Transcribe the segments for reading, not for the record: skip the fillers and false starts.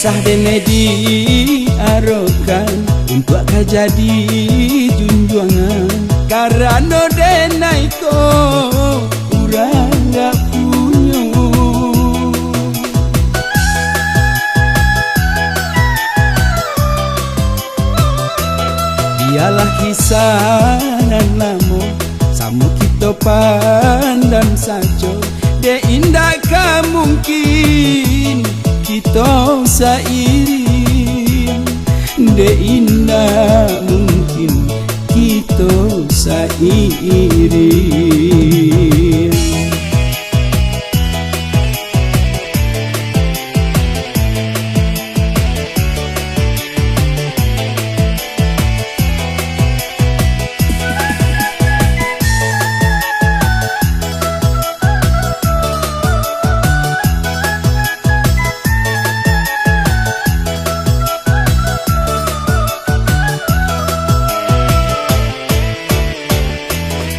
Kisah dene diarokan untuk jadi junjungan, karena denai ko urang gak punya. Dialah kisah nan lamo samo kita pandang sajo, de indah ka mungkin kita sairing, de indah mungkin kita sairing.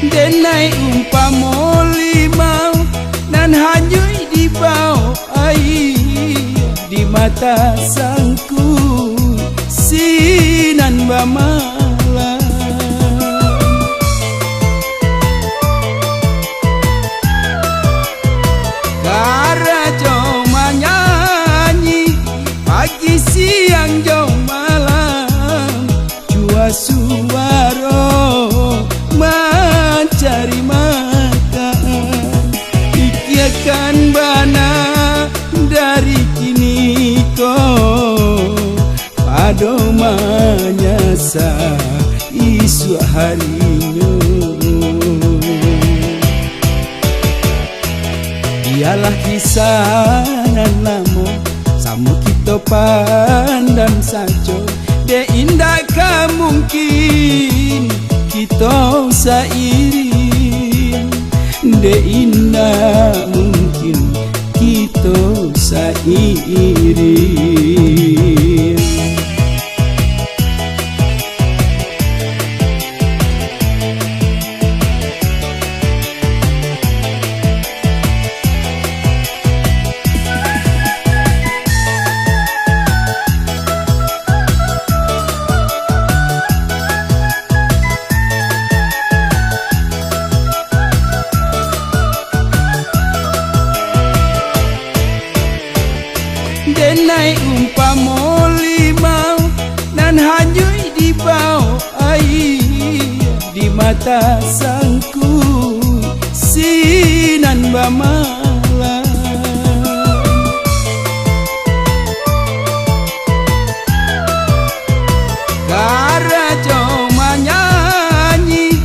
Denai umpamo limau nan hanyui di bau air, di mata sangku sinan bamalam. Kara jauh menyanyi pagi siang jauh malam, jua suara mencari makan, ikiakan bana dari kini ko pado manyasa isu harinya. Dialah kisah nan lamo samo kita pandang sajo, de indah ka mungkin kita sairing, de indah mungkin kita sairing. Denai umpamo limau nan hanyui di bau air, di mata sangku sinan bamalam. Kara jauh menyanyi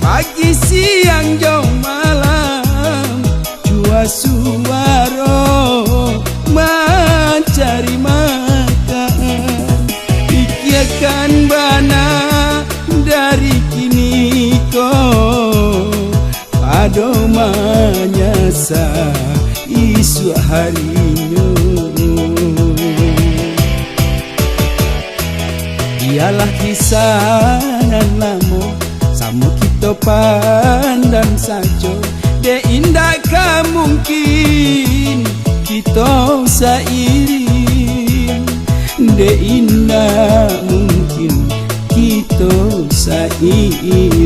pagi siang jauh malam, jua suara mencari makan, ikiakan bana dari kini ko pado manyasa isu harinya. Dialah kisah nan lamo samo kita pandang sajo, de indah ka mungkin kita sairing, de indah mungkin kita sairing.